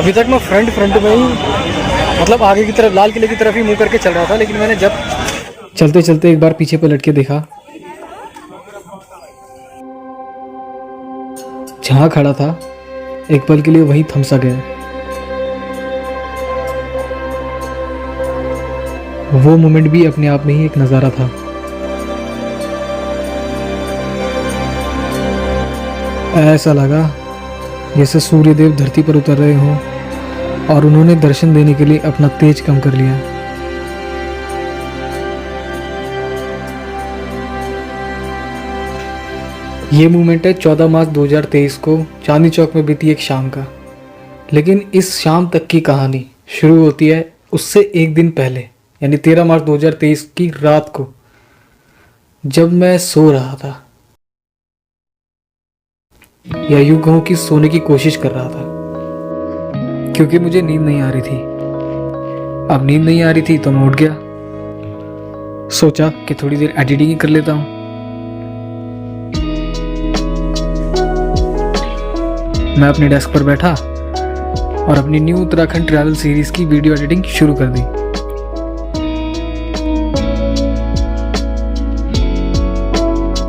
अभी तक मैं फ्रंट में ही मतलब आगे की तरफ लाल किले की तरफ ही मुंह करके चल रहा था, लेकिन मैंने जब चलते चलते एक बार पीछे पलट के देखा, जहाँ खड़ा था एक पल के लिए वही थम सा गया। वो मोमेंट भी अपने आप में ही एक नज़ारा था। ऐसा लगा जैसे सूर्यदेव धरती पर उतर रहे हों और उन्होंने दर्शन देने के लिए अपना तेज कम कर लिया। ये मूवमेंट है 14 मार्च 2023 को चांदनी चौक में बीती एक शाम का। लेकिन इस शाम तक की कहानी शुरू होती है उससे एक दिन पहले, यानी 13 मार्च 2023 की रात को, जब मैं सो रहा था, या यूं कहूं कि सोने की कोशिश कर रहा था, क्योंकि मुझे नींद नहीं आ रही थी। अब नींद नहीं आ रही थी तो मैं उठ गया। सोचा कि थोड़ी देर एडिटिंग ही कर लेता हूं। मैं अपने डेस्क पर बैठा और अपनी न्यू उत्तराखंड ट्रैवल सीरीज की वीडियो एडिटिंग शुरू कर दी।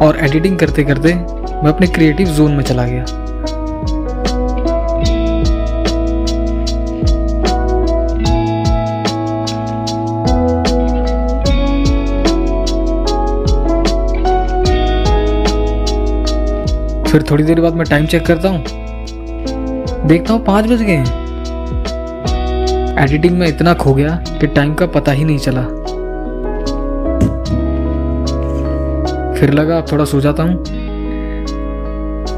और एडिटिंग करते करते मैं अपने क्रिएटिव जोन में चला गया। फिर थोड़ी देर बाद मैं टाइम चेक करता हूँ, देखता हूँ 5 बज गए हैं। एडिटिंग में इतना खो गया कि टाइम का पता ही नहीं चला। फिर लगा अब थोड़ा सो जाता हूँ,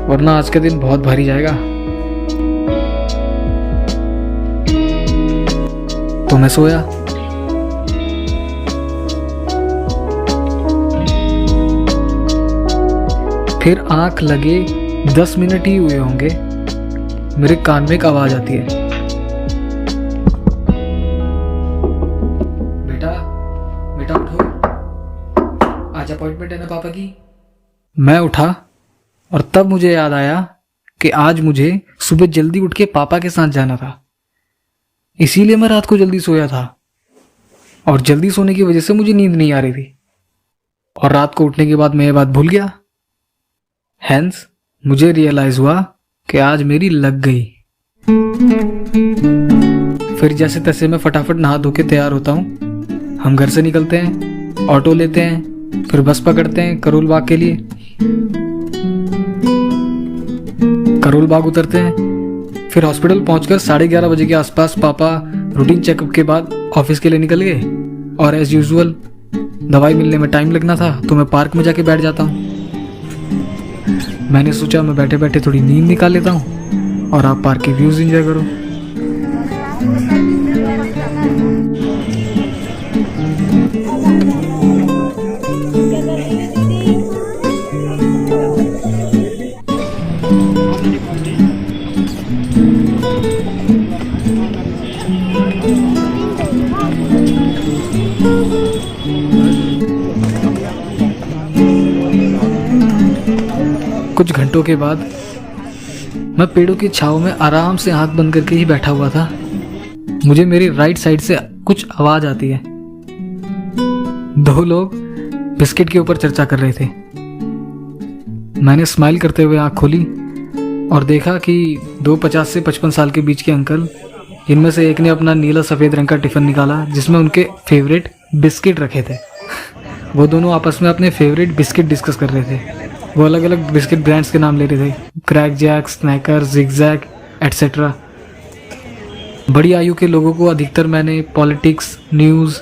वरना आज का दिन बहुत भारी जाएगा। तो मैं सोया। फिर आंख लगे 10 मिनट ही हुए होंगे, मेरे कान में एक आवाज आती है, बेटा बेटा उठो, आज अपॉइंटमेंट है ना पापा की। मैं उठा और तब मुझे याद आया कि आज मुझे सुबह जल्दी उठ के पापा के साथ जाना था, इसीलिए मैं रात को जल्दी सोया था। और जल्दी सोने की वजह से मुझे नींद नहीं आ रही थी, और रात को उठने के बाद मैं ये बात भूल गया। हैंस मुझे रियलाइज हुआ कि आज मेरी लग गई। फिर जैसे तैसे मैं फटाफट नहा धो के तैयार होता हूँ। हम घर से निकलते हैं, ऑटो लेते हैं, फिर बस पकड़ते हैं करोल बाग के लिए। करोल बाग उतरते हैं, फिर हॉस्पिटल पहुंचकर 11:30 बजे के आसपास पापा रूटीन चेकअप के बाद ऑफिस के लिए निकल गए। और एज यूजुअल दवाई मिलने में टाइम लगना था, तो मैं पार्क में जाके बैठ जाता हूँ। मैंने सोचा मैं बैठे बैठे थोड़ी नींद निकाल लेता हूँ और आप पार्क के व्यूज एंजॉय करो। कुछ घंटों के बाद मैं पेड़ों की छांव में आराम से आंख बंद करके ही बैठा हुआ था। मुझे मेरी राइट साइड से कुछ आवाज आती है। 2 लोग बिस्किट के ऊपर चर्चा कर रहे थे। मैंने स्माइल करते हुए आंख खोली और देखा कि 2 50 से 55 साल के बीच के अंकल, इनमें से एक ने अपना नीला सफ़ेद रंग का टिफ़िन निकाला जिसमें उनके फेवरेट बिस्किट रखे थे। वो दोनों आपस में अपने फेवरेट बिस्किट डिस्कस कर रहे थे। वो अलग अलग बिस्किट ब्रांड्स के नाम ले रहे थे, Krackjack, snacker, zigzag etcetera. बड़ी आयु के लोगों को अधिकतर मैंने पॉलिटिक्स, न्यूज़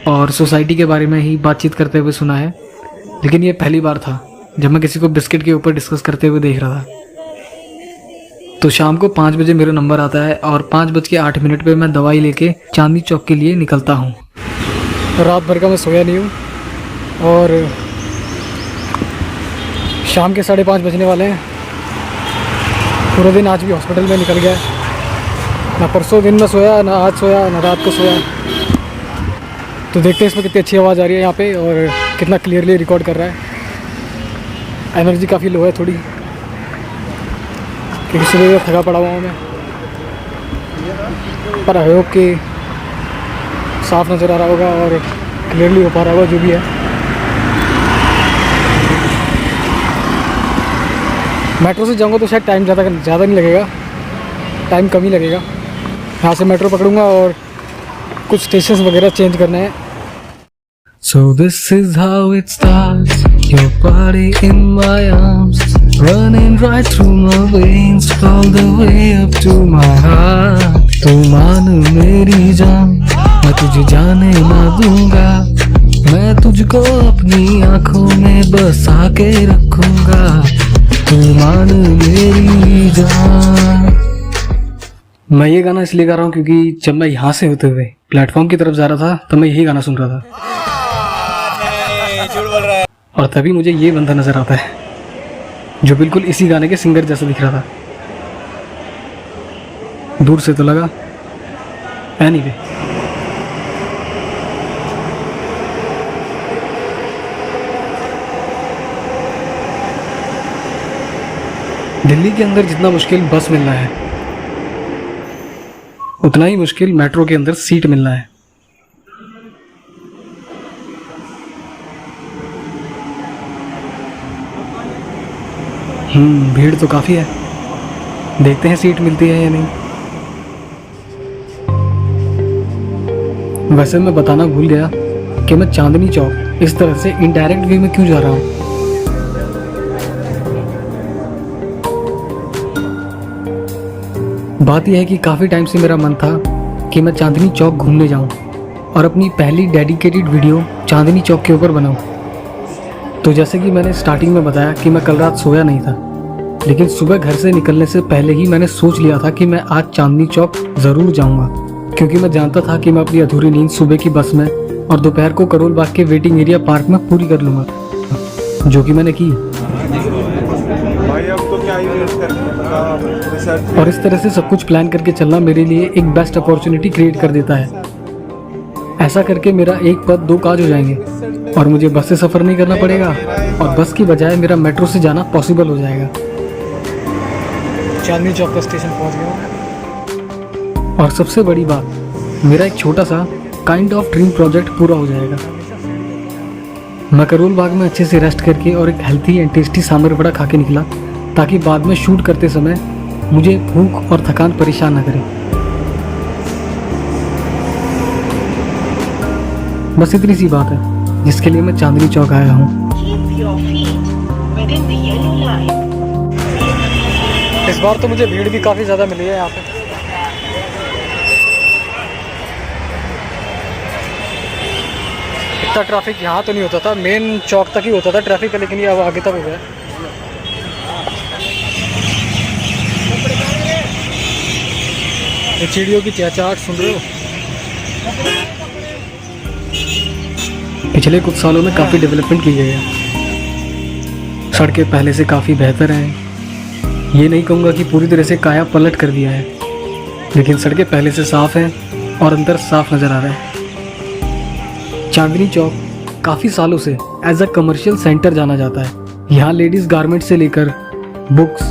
और सोसाइटी के बारे में ही बातचीत करते हुए सुना है, लेकिन ये पहली बार था जब मैं किसी को बिस्किट के ऊपर डिस्कस करते हुए देख रहा था। तो शाम को 5 बजे मेरा नंबर आता है और 5:08 पे मैं दवाई लेके चांदनी चौक के लिए निकलता हूँ। रात भर का मैं सोया नहीं हूँ और शाम के 5:30 बजने वाले हैं। पूरा दिन आज भी हॉस्पिटल में निकल गया। ना परसों दिन में सोया, ना आज सोया, ना रात को सोया। तो देखते हैं इसमें कितनी अच्छी आवाज़ आ रही है यहाँ पे और कितना क्लियरली रिकॉर्ड कर रहा है। एनर्जी काफ़ी लो है थोड़ी, क्योंकि सुबह थका पड़ा हुआ हूँ मैं। पर आई होप कि साफ नज़र आ रहा होगा और क्लियरली हो पा रहा होगा जो भी है। मेट्रो से जाऊंगा तो शायद टाइम ज़्यादा नहीं लगेगा, टाइम कम ही लगेगा। यहाँ से मेट्रो पकड़ूंगा और कुछ स्टेशन वगैरह चेंज करने हैं। So this is how it starts, your body in my arms, running right through my veins, all the way up to my heart. तू मान मेरी जान, मैं तुझे जाने ना दूंगा, मैं तुझको अपनी आंखों में बसा के रखूंगा, तू मान मेरी जान। मैं ये गाना इसलिए गा रहा हूँ क्योंकि जब मैं यहाँ से होते हुए प्लेटफॉर्म की तरफ जा रहा था तब मैं यही गाना सुन रहा था, और तभी मुझे ये बंदा नजर आता है जो बिल्कुल इसी गाने के सिंगर जैसा दिख रहा था। दूर से तो लगा, एनीवे दिल्ली के अंदर जितना मुश्किल बस मिलना है उतना ही मुश्किल मेट्रो के अंदर सीट मिलना है। भीड़ तो काफ़ी है, देखते हैं सीट मिलती है या नहीं। वैसे मैं बताना भूल गया कि मैं चांदनी चौक इस तरह से इनडायरेक्ट वे में क्यों जा रहा हूँ। बात यह है कि काफ़ी टाइम से मेरा मन था कि मैं चांदनी चौक घूमने जाऊं और अपनी पहली डेडिकेटेड वीडियो चांदनी चौक के ऊपर बनाऊं। तो जैसे कि मैंने स्टार्टिंग में बताया कि मैं कल रात सोया नहीं था, लेकिन सुबह घर से निकलने से पहले ही मैंने सोच लिया था कि मैं आज चांदनी चौक ज़रूर जाऊंगा, क्योंकि मैं जानता था कि मैं अपनी अधूरी नींद सुबह की बस में और दोपहर को करोल बाग के वेटिंग एरिया पार्क में पूरी कर लूँगा, जो कि मैंने की। और इस तरह से सब कुछ प्लान करके चलना मेरे लिए एक बेस्ट अपॉर्चुनिटी क्रिएट कर देता है। ऐसा करके मेरा एक पद दो काज हो जाएंगे और मुझे बस से सफ़र नहीं करना पड़ेगा और बस की बजाय मेरा मेट्रो से जाना पॉसिबल हो जाएगा। चांदनी चौक का स्टेशन पहुंच गया और सबसे बड़ी बात, मेरा एक छोटा सा काइंड ऑफ ड्रीम प्रोजेक्ट पूरा हो जाएगा। मैं करोल बाग में अच्छे से रेस्ट करके और एक healthy and tasty sambar vada खा के निकला, ताकि बाद में शूट करते समय मुझे भूख और थकान परेशान न करे। बस इतनी सी बात है जिसके लिए मैं चांदनी चौक आया हूँ। इस बार तो मुझे भीड़ भी काफ़ी ज़्यादा मिली है यहाँ पे। इतना ट्रैफिक यहाँ तो नहीं होता था, मेन चौक तक ही होता था ट्रैफिक, लेकिन ये अब आगे तक हो गया। ये चिड़ियों की चहचहाट सुन रहे हो? पिछले कुछ सालों में काफ़ी डेवलपमेंट की गई है, सड़कें पहले से काफ़ी बेहतर हैं। ये नहीं कहूँगा कि पूरी तरह से काया पलट कर दिया है, लेकिन सड़कें पहले से साफ़ हैं और अंदर साफ नज़र आ रहा है। चांदनी चौक काफ़ी सालों से एज अ कमर्शियल सेंटर जाना जाता है। यहाँ लेडीज़ गारमेंट से लेकर बुक्स,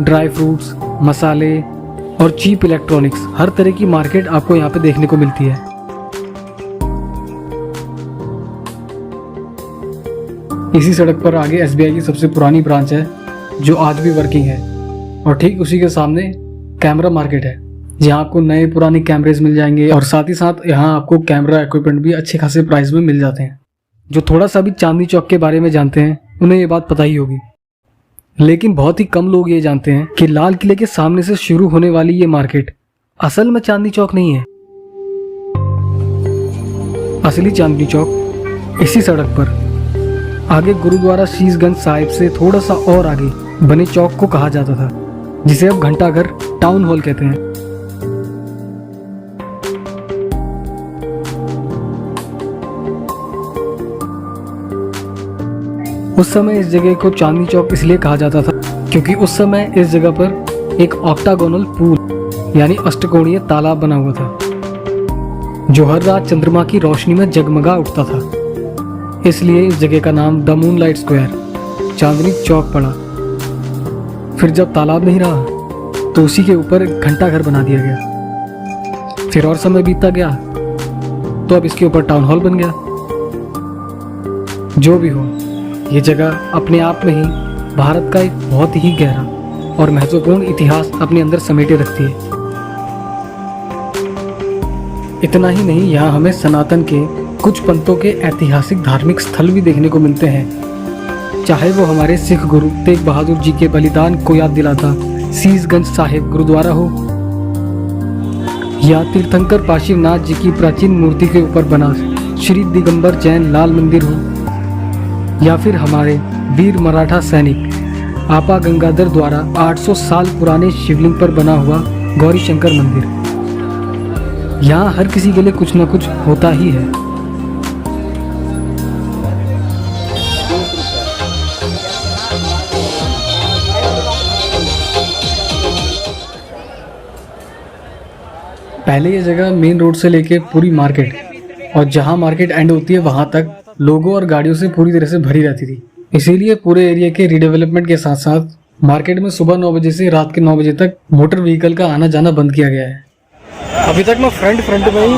ड्राई फ्रूट्स, मसाले और चीप इलेक्ट्रॉनिक्स, हर तरह की मार्केट आपको यहाँ पे देखने को मिलती है। इसी सड़क पर आगे SBI की सबसे पुरानी ब्रांच है जो आज भी वर्किंग है, और ठीक उसी के सामने कैमरा मार्केट है जहाँ आपको नए पुराने कैमरेज मिल जाएंगे, और साथ ही साथ यहाँ आपको कैमरा इक्विपमेंट भी अच्छे खासे प्राइस में मिल जाते हैं। जो थोड़ा सा भी चांदनी चौक के बारे में जानते हैं उन्हें ये बात पता ही होगी, लेकिन बहुत ही कम लोग ये जानते हैं कि लाल किले के सामने से शुरू होने वाली ये मार्केट असल में चांदनी चौक नहीं है। असली चांदनी चौक इसी सड़क पर आगे गुरुद्वारा शीशगंज साहिब से थोड़ा सा और आगे बने चौक को कहा जाता था, जिसे अब घंटाघर टाउन हॉल कहते हैं। उस समय इस जगह को चांदनी चौक इसलिए कहा जाता था क्योंकि उस समय इस जगह पर एक ऑक्टागोनल पूल यानी अष्टकोणीय तालाब बना हुआ था, जो हर रात चंद्रमा की रोशनी में जगमगा उठता था। इसलिए इस जगह का नाम the moonlight square Chandni Chowk पड़ा। फिर जब तालाब नहीं रहा तो उसी के ऊपर एक घंटाघर बना दिया गया, फिर और समय बीतता गया तो अब इसके ऊपर टाउन हॉल बन गया। जो भी हो, ये जगह अपने आप में ही भारत का एक बहुत ही गहरा और महत्वपूर्ण इतिहास अपने अंदर समेटे रखती है। इतना ही नहीं, यहाँ हमें सनातन के कुछ पंथों के ऐतिहासिक धार्मिक स्थल भी देखने को मिलते हैं, चाहे वो हमारे सिख गुरु तेग बहादुर जी के बलिदान को याद दिलाता शीशगंज साहिब गुरुद्वारा हो, या तीर्थंकर पार्श्वनाथ जी की प्राचीन मूर्ति के ऊपर बना श्री दिगंबर जैन लाल मंदिर हो, या फिर हमारे वीर मराठा सैनिक आपा गंगाधर द्वारा 800 साल पुराने शिवलिंग पर बना हुआ गौरी शंकर मंदिर। यहाँ हर किसी के लिए कुछ ना कुछ होता ही है। पहले ये जगह मेन रोड से लेके पूरी मार्केट, और जहाँ मार्केट एंड होती है वहाँ तक लोगों और गाड़ियों से पूरी तरह से भरी रहती थी। इसीलिए पूरे एरिया के रीडेवलपमेंट के साथ साथ मार्केट में सुबह 9 बजे से रात के 9 बजे तक मोटर व्हीकल का आना जाना बंद किया गया है। अभी तक मैं फ्रंट में ही,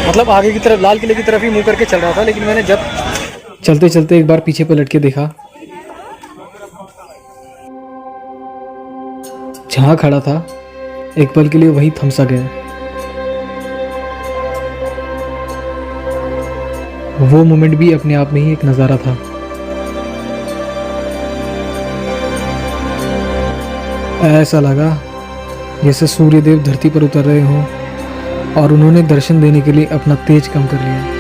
मतलब आगे की तरफ लाल किले की तरफ ही मुँह करके चल रहा था, लेकिन मैंने जब चलते चलते एक बार पीछे पलट के देखा, जहाँ खड़ा था एक पल के लिए वही थम सा गया। वो मोमेंट भी अपने आप में ही एक नज़ारा था। ऐसा लगा जैसे सूर्यदेव धरती पर उतर रहे हों और उन्होंने दर्शन देने के लिए अपना तेज कम कर लिया।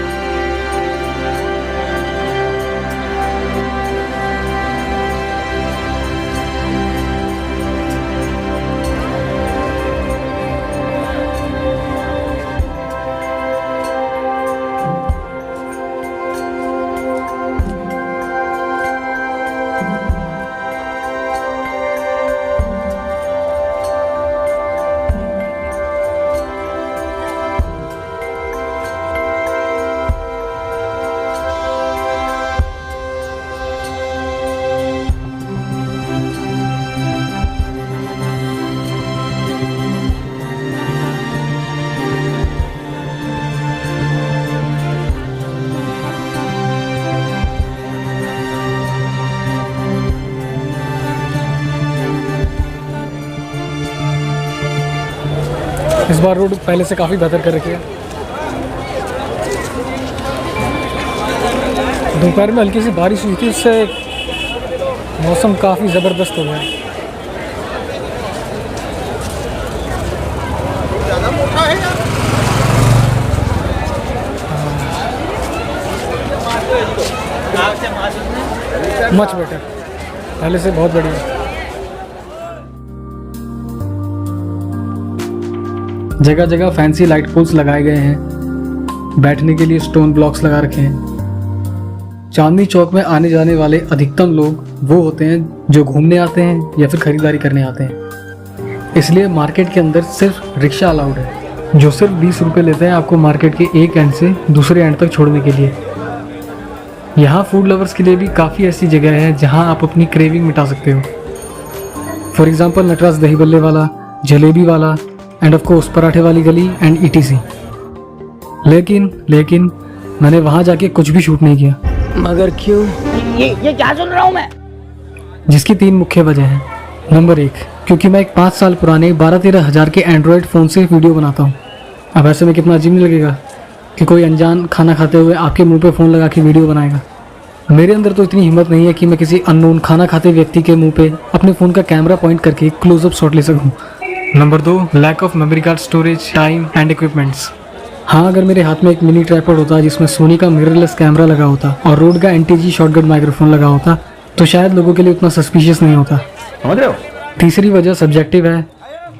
इस बार रोड पहले से काफ़ी बेहतर कर रखी है। दोपहर में हल्की सी बारिश हुई थी, इससे मौसम काफ़ी ज़बरदस्त हो गया। मच बेटर, पहले से बहुत बढ़िया। जगह जगह फैंसी लाइट पोल्स लगाए गए हैं, बैठने के लिए स्टोन ब्लॉक्स लगा रखे हैं। चांदनी चौक में आने जाने वाले अधिकतम लोग वो होते हैं जो घूमने आते हैं या फिर खरीदारी करने आते हैं, इसलिए मार्केट के अंदर सिर्फ रिक्शा अलाउड है, जो सिर्फ 20 रुपये लेते हैं आपको मार्केट के एक एंड से दूसरे एंड तक छोड़ने के लिए। यहाँ फूड लवर्स के लिए भी काफ़ी ऐसी जगह है जहाँ आप अपनी क्रेविंग मिटा सकते हो। फॉर एग्जाम्पल नटराज दही बल्ले वाला, जलेबी वाला, एंड ऑफ कोर्स पराठे वाली गली एंड ETC। लेकिन मैंने वहाँ जाके कुछ भी शूट नहीं किया। मगर क्यों? ये क्या सुन रहा हूँ मैं? जिसकी 3 मुख्य वजह हैं। नंबर 1, क्योंकि मैं एक 5 साल पुराने 12-13 हज़ार के एंड्रॉयड फ़ोन से वीडियो बनाता हूँ। अब ऐसे में कितना अजीब नहीं लगेगा कि कोई अनजान खाना खाते हुए आपके मुंह पे फ़ोन लगा के वीडियो बनाएगा। मेरे अंदर तो इतनी हिम्मत नहीं है कि मैं किसी अननोन खाना खाते व्यक्ति के मुंह पे अपने फ़ोन का कैमरा पॉइंट करके क्लोजअप शॉट ले सकूँ। Number 2, lack of memory card storage, time and equipments. हाँ, अगर मेरे हाथ में एक मिनी ट्राइपॉड होता जिसमें सोनी का मिररलेस कैमरा लगा होता और रोड का NTG शॉटगन माइक्रोफोन लगा होता तो शायद लोगों के लिए उतना सस्पिशियस नहीं होता। समझ रहे हो? तीसरी वजह सब्जेक्टिव है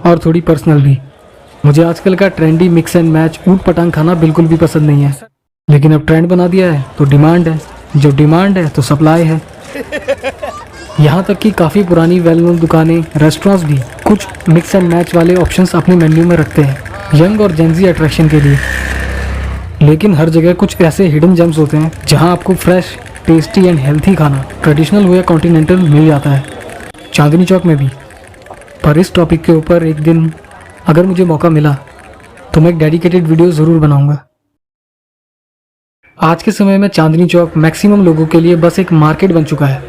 और थोड़ी पर्सनल भी। मुझे आजकल का ट्रेंडी मिक्स एंड मैच ऊट पटांग खाना बिल्कुल भी पसंद नहीं है, लेकिन अब ट्रेंड बना दिया है तो डिमांड है, जो डिमांड है तो सप्लाई है। यहाँ तक कि काफ़ी पुरानी वेल नोन दुकानें, रेस्टोरेंट्स भी कुछ मिक्स एंड मैच वाले ऑप्शंस अपने मेन्यू में रखते हैं यंग और जेंजी अट्रैक्शन के लिए। लेकिन हर जगह कुछ ऐसे हिडन जेम्स होते हैं जहाँ आपको फ्रेश, टेस्टी एंड हेल्थी खाना ट्रेडिशनल हो या कॉन्टिनेंटल मिल जाता है, चांदनी चौक में भी। पर इस टॉपिक के ऊपर एक दिन अगर मुझे मौका मिला तो मैं एक डेडिकेटेड वीडियो ज़रूर बनाऊंगा। आज के समय में चांदनी चौक मैक्सिमम लोगों के लिए बस एक मार्केट बन चुका है,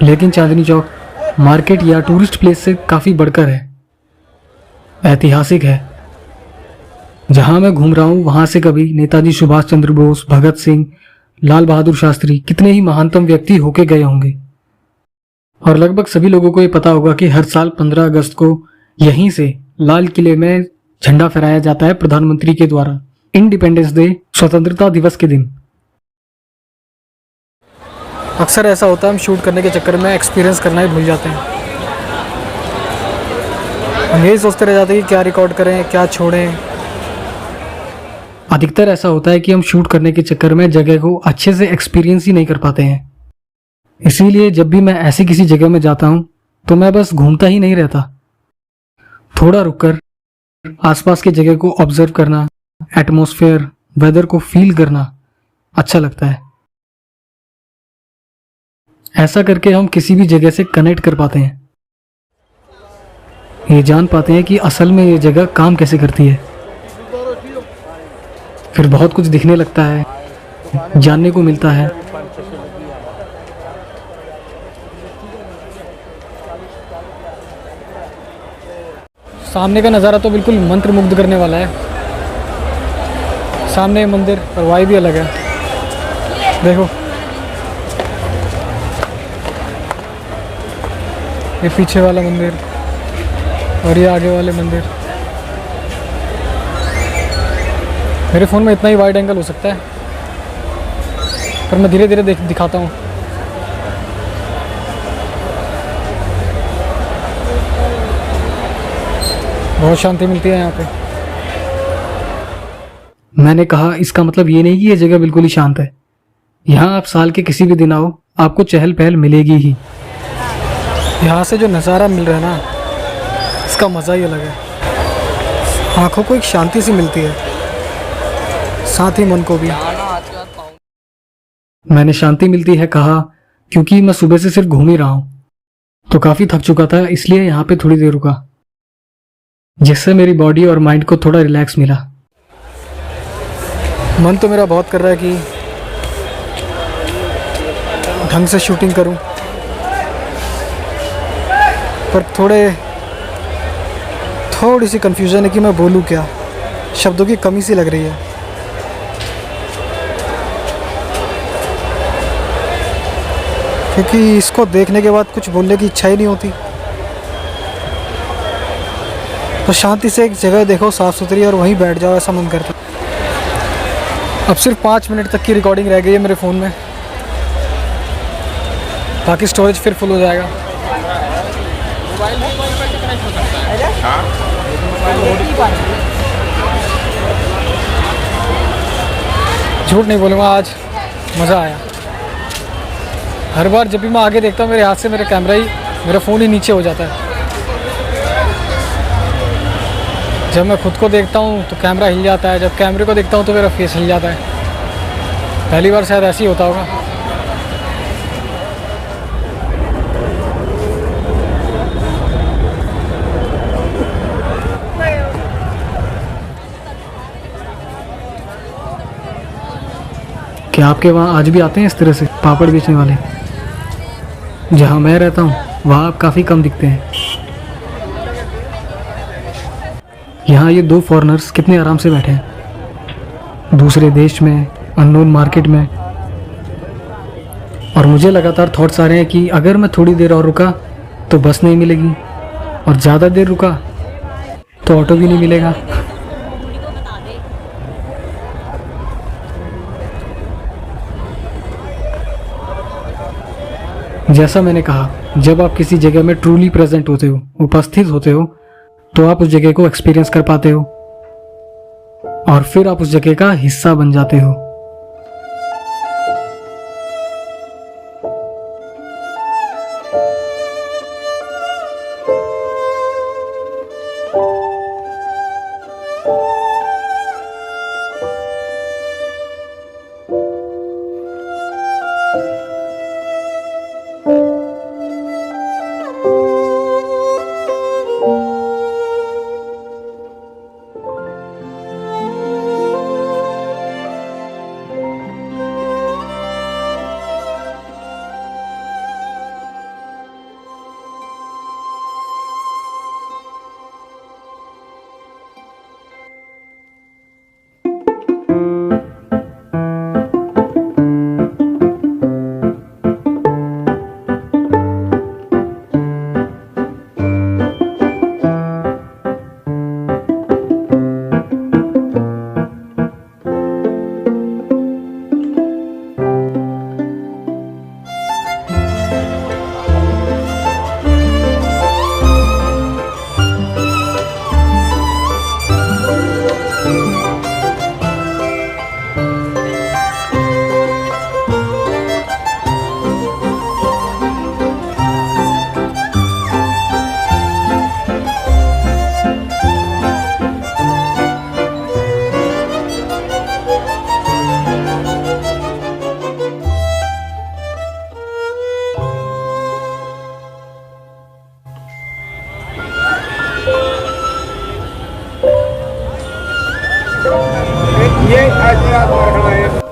लेकिन चांदनी चौक मार्केट या टूरिस्ट प्लेस से काफ़ी बढ़कर है, ऐतिहासिक है। जहां मैं घूम रहा हूं वहां से कभी नेताजी सुभाष चंद्र बोस, भगत सिंह, लाल बहादुर शास्त्री, कितने ही महानतम व्यक्ति होके गए होंगे। और लगभग सभी लोगों को ये पता होगा कि हर साल 15 अगस्त को यहीं से लाल किले में झंडा फहराया जाता है प्रधानमंत्री के द्वारा, इंडिपेंडेंस डे, स्वतंत्रता दिवस के दिन। अक्सर ऐसा होता है हम शूट करने के चक्कर में एक्सपीरियंस करना ही भूल जाते हैं। हम यही सोचते रह जाते हैं कि क्या रिकॉर्ड करें, क्या छोड़ें। अधिकतर ऐसा होता है कि हम शूट करने के चक्कर में जगह को अच्छे से एक्सपीरियंस ही नहीं कर पाते हैं। इसीलिए जब भी मैं ऐसी किसी जगह में जाता हूँ तो मैं बस घूमता ही नहीं रहता, थोड़ा रुककर आसपास की जगह को ऑब्जर्व करना, एटमॉस्फेयर, वेदर को फील करना अच्छा लगता है। ऐसा करके हम किसी भी जगह से कनेक्ट कर पाते हैं, ये जान पाते हैं कि असल में ये जगह काम कैसे करती है। फिर बहुत कुछ दिखने लगता है, जानने को मिलता है। सामने का नज़ारा तो बिल्कुल मंत्रमुग्ध करने वाला है। सामने मंदिर और वाइब भी अलग है। देखो ये पीछे वाला मंदिर और ये आगे वाले मंदिर। मेरे फ़ोन में इतना ही वाइड एंगल हो सकता है, पर मैं धीरे धीरे दिखाता हूँ। बहुत शांति मिलती है यहाँ पे। मैंने कहा इसका मतलब ये नहीं कि ये जगह बिल्कुल ही शांत है। यहाँ आप साल के किसी भी दिन आओ, आपको चहल पहल मिलेगी ही। यहाँ से जो नज़ारा मिल रहा है ना, इसका मज़ा ही अलग है। आँखों को एक शांति सी मिलती है, साथ ही मन को भी। मैंने शांति मिलती है कहा क्योंकि मैं सुबह से सिर्फ घूम ही रहा हूँ, तो काफ़ी थक चुका था, इसलिए यहाँ पे थोड़ी देर रुका, जिससे मेरी बॉडी और माइंड को थोड़ा रिलैक्स मिला। मन तो मेरा बहुत कर रहा है कि ढंग से शूटिंग करूं, पर थोड़ी सी कंफ्यूजन है कि मैं बोलूं क्या। शब्दों की कमी सी लग रही है। क्योंकि इसको देखने के बाद कुछ बोलने की इच्छा ही नहीं होती। तो शांति से एक जगह देखो साफ़ सुथरी और वहीं बैठ जाओ, ऐसा मन करता। अब सिर्फ 5 मिनट तक की रिकॉर्डिंग रह गई है मेरे फ़ोन में, बाकी स्टोरेज फिर फुल हो जाएगा। झूठ नहीं बोलूँगा, आज मज़ा आया। हर बार जब भी मैं आगे देखता हूँ मेरे हाथ से मेरा फ़ोन ही नीचे हो जाता है। जब मैं खुद को देखता हूँ तो कैमरा हिल जाता है, जब कैमरे को देखता हूँ तो मेरा फेस हिल जाता है। पहली बार शायद ऐसे ही होता होगा। क्या आपके वहाँ आज भी आते हैं इस तरह से पापड़ बेचने वाले? जहाँ मैं रहता हूँ वहाँ आप काफ़ी कम दिखते हैं। यहाँ ये 2 फॉरेनर्स कितने आराम से बैठे हैं, दूसरे देश में, अननोन मार्केट में। और मुझे लगातार थॉट्स आ रहे हैं कि अगर मैं थोड़ी देर और रुका तो बस नहीं मिलेगी, और ज़्यादा देर रुका तो ऑटो भी नहीं मिलेगा। जैसा मैंने कहा, जब आप किसी जगह में ट्रूली प्रेजेंट होते हो, उपस्थित होते हो, तो आप उस जगह को एक्सपीरियंस कर पाते हो और फिर आप उस जगह का हिस्सा बन जाते हो। ये आज तुम्हारा खाना है